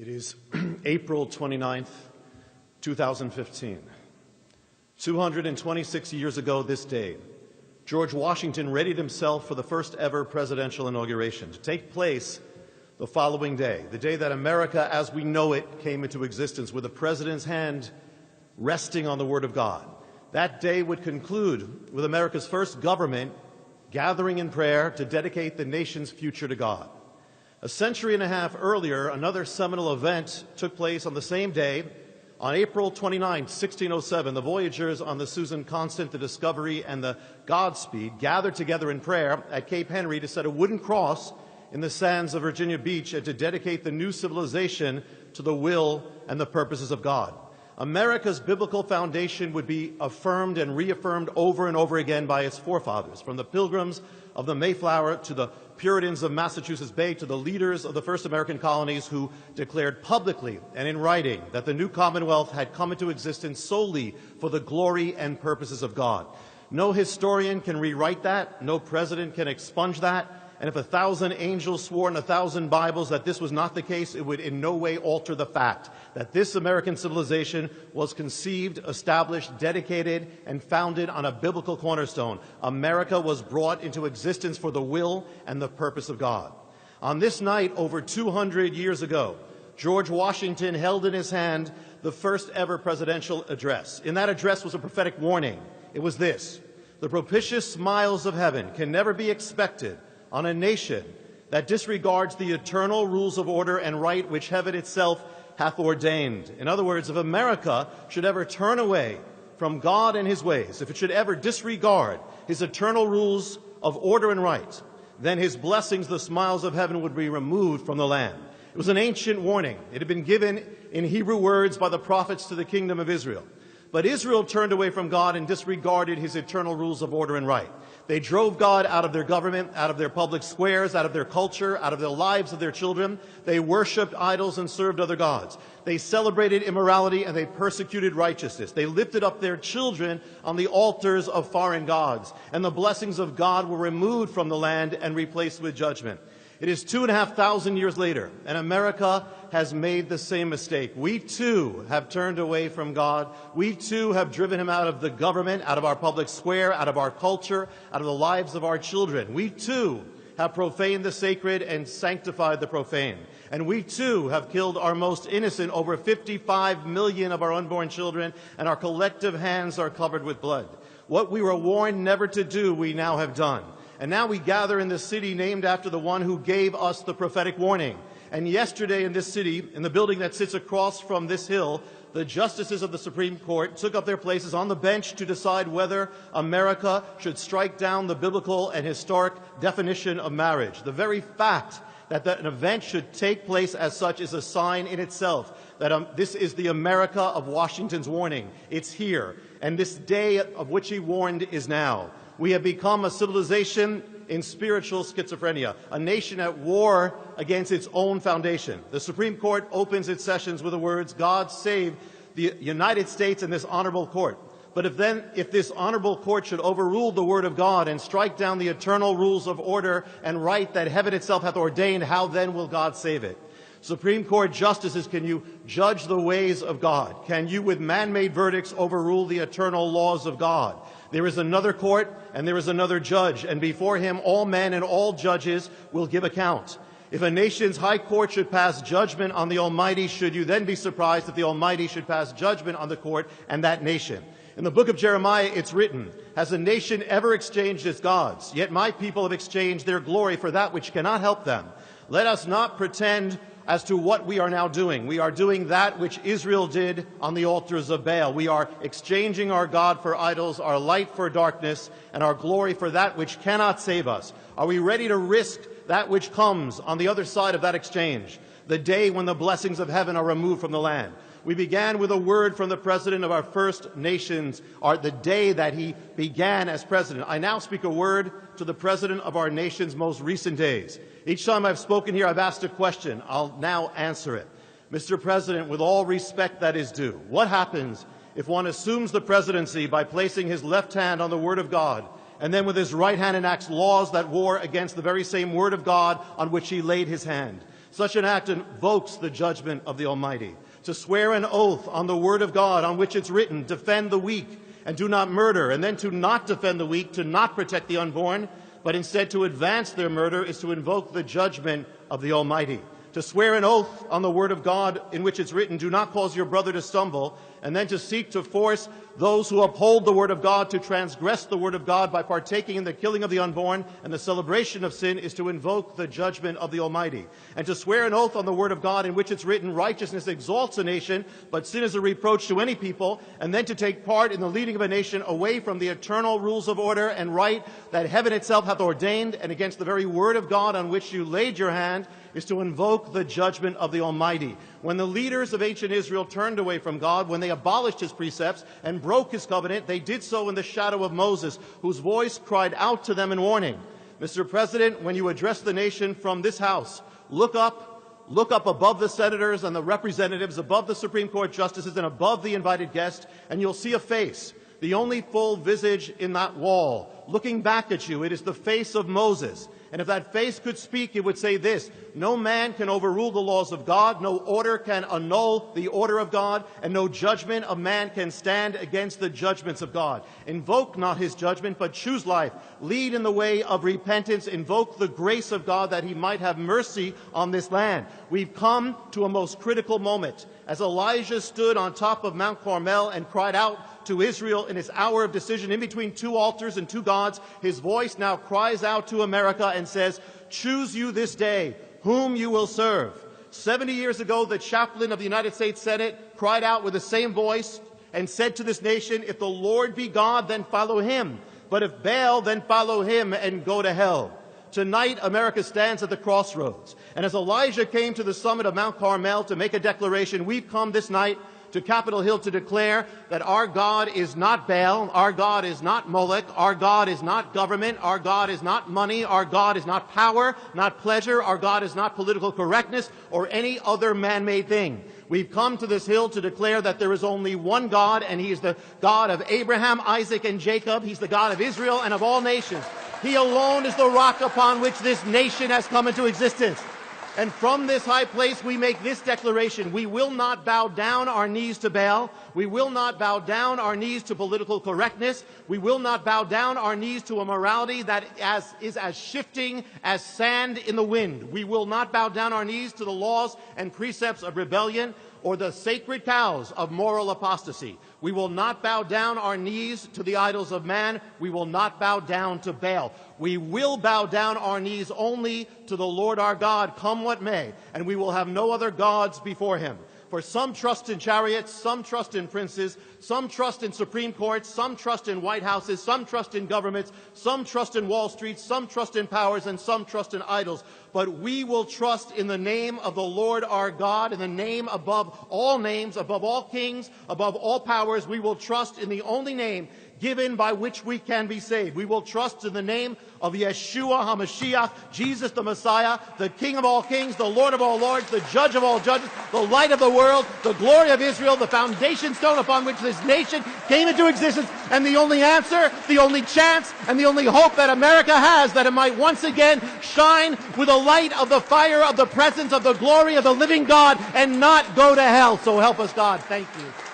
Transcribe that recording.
It is April 29th, 2015. 226 years ago this day, George Washington readied himself for the first ever presidential inauguration to take place the following day, the day that America as we know it came into existence, with the president's hand resting on the Word of God. That day would conclude with America's first government gathering in prayer to dedicate the nation's future to God. A century and a half earlier, another seminal event took place on the same day. On April 29, 1607, the voyagers on the Susan Constant, the Discovery, and the Godspeed gathered together in prayer at Cape Henry to set a wooden cross in the sands of Virginia Beach and to dedicate the new civilization to the will and the purposes of God. America's biblical foundation would be affirmed and reaffirmed over and over again by its forefathers, from the Pilgrims of the Mayflower to the Puritans of Massachusetts Bay to the leaders of the first American colonies, who declared publicly and in writing that the new Commonwealth had come into existence solely for the glory and purposes of God. No historian can rewrite that. No president can expunge that. And if 1,000 angels swore in 1,000 Bibles that this was not the case, it would in no way alter the fact that this American civilization was conceived, established, dedicated, and founded on a biblical cornerstone. America was brought into existence for the will and the purpose of God. On this night, over 200 years ago, George Washington held in his hand the first ever presidential address. In that address was a prophetic warning. It was this: the propitious smiles of heaven can never be expected on a nation that disregards the eternal rules of order and right which heaven itself hath ordained. In other words, if America should ever turn away from God and his ways, if it should ever disregard his eternal rules of order and right, then his blessings, the smiles of heaven, would be removed from the land. It was an ancient warning. It had been given in Hebrew words by the prophets to the kingdom of Israel. But Israel turned away from God and disregarded his eternal rules of order and right. They drove God out of their government, out of their public squares, out of their culture, out of the lives of their children. They worshipped idols and served other gods. They celebrated immorality and they persecuted righteousness. They lifted up their children on the altars of foreign gods. And the blessings of God were removed from the land and replaced with judgment. It is 2,500 years later, and America has made the same mistake. We too have turned away from God. We too have driven him out of the government, out of our public square, out of our culture, out of the lives of our children. We too have profaned the sacred and sanctified the profane. And we too have killed our most innocent, over 55 million of our unborn children, and our collective hands are covered with blood. What we were warned never to do, we now have done. And now we gather in the city named after the one who gave us the prophetic warning. And yesterday in this city, in the building that sits across from this hill, the justices of the Supreme Court took up their places on the bench to decide whether America should strike down the biblical and historic definition of marriage. The very fact that an event should take place as such is a sign in itself that this is the America of Washington's warning. It's here. And this day of which he warned is now. We have become a civilization in spiritual schizophrenia, a nation at war against its own foundation. The Supreme Court opens its sessions with the words, "God save the United States and this honorable court." But if this honorable court should overrule the word of God and strike down the eternal rules of order and right that heaven itself hath ordained, how then will God save it? Supreme Court justices, can you judge the ways of God? Can you, with man-made verdicts, overrule the eternal laws of God? There is another court and there is another judge, and before him all men and all judges will give account. If a nation's high court should pass judgment on the Almighty, should you then be surprised that the Almighty should pass judgment on the court and that nation? In the book of Jeremiah, it's written, "Has a nation ever exchanged its gods? Yet my people have exchanged their glory for that which cannot help them." Let us not pretend as to what we are now doing. We are doing that which Israel did on the altars of Baal. We are exchanging our God for idols, our light for darkness, and our glory for that which cannot save us. Are we ready to risk that which comes on the other side of that exchange? The day when the blessings of heaven are removed from the land. We began with a word from the president of our First Nations, the day that he began as president. I now speak a word to the president of our nation's most recent days. Each time I've spoken here, I've asked a question. I'll now answer it. Mr. President, with all respect that is due, what happens if one assumes the presidency by placing his left hand on the word of God and then with his right hand enacts laws that war against the very same word of God on which he laid his hand? Such an act invokes the judgment of the Almighty. To swear an oath on the word of God on which it's written, defend the weak and do not murder, and then to not defend the weak, to not protect the unborn, but instead to advance their murder is to invoke the judgment of the Almighty. To swear an oath on the word of God in which it's written, do not cause your brother to stumble, and then to seek to force those who uphold the word of God to transgress the word of God by partaking in the killing of the unborn and the celebration of sin is to invoke the judgment of the Almighty. And to swear an oath on the word of God in which it's written, righteousness exalts a nation, but sin is a reproach to any people, and then to take part in the leading of a nation away from the eternal rules of order and right that heaven itself hath ordained, and against the very word of God on which you laid your hand, is to invoke the judgment of the Almighty. When the leaders of ancient Israel turned away from God, when they abolished his precepts and broke his covenant, they did so in the shadow of Moses, whose voice cried out to them in warning. Mr. President, when you address the nation from this house, look up above the senators and the representatives, above the Supreme Court justices and above the invited guests, and you'll see a face, the only full visage in that wall. Looking back at you, it is the face of Moses. And if that face could speak, it would say this: no man can overrule the laws of God, no order can annul the order of God, and no judgment of man can stand against the judgments of God. Invoke not his judgment, but choose life. Lead in the way of repentance. Invoke the grace of God that he might have mercy on this land. We've come to a most critical moment. As Elijah stood on top of Mount Carmel and cried out to Israel in his hour of decision in between two altars and two gods, his voice now cries out to America and says, choose you this day whom you will serve. 70 years ago, the chaplain of the United States Senate cried out with the same voice and said to this nation, if the Lord be God, then follow him. But if Baal, then follow him and go to hell. Tonight, America stands at the crossroads. And as Elijah came to the summit of Mount Carmel to make a declaration, we've come this night to Capitol Hill to declare that our God is not Baal, our God is not Moloch, our God is not government, our God is not money, our God is not power, not pleasure, our God is not political correctness or any other man-made thing. We've come to this hill to declare that there is only one God, and he is the God of Abraham, Isaac, and Jacob. He's the God of Israel and of all nations. He alone is the rock upon which this nation has come into existence. And from this high place we make this declaration: we will not bow down our knees to Baal. We will not bow down our knees to political correctness. We will not bow down our knees to a morality that is as shifting as sand in the wind. We will not bow down our knees to the laws and precepts of rebellion or the sacred cows of moral apostasy. We will not bow down our knees to the idols of man. We will not bow down to Baal. We will bow down our knees only to the Lord our God, come what may, and we will have no other gods before him. For some trust in chariots, some trust in princes, some trust in Supreme Courts, some trust in White Houses, some trust in governments, some trust in Wall Street, some trust in powers, and some trust in idols. But we will trust in the name of the Lord our God, in the name above all names, above all kings, above all powers. We will trust in the only name given by which we can be saved. We will trust in the name of Yeshua HaMashiach, Jesus the Messiah, the King of all kings, the Lord of all lords, the Judge of all judges, the light of the world, the glory of Israel, the foundation stone upon which this nation came into existence, and the only answer, the only chance, and the only hope that America has, that it might once again shine with the light of the fire of the presence of the glory of the living God and not go to hell. So help us God. Thank you.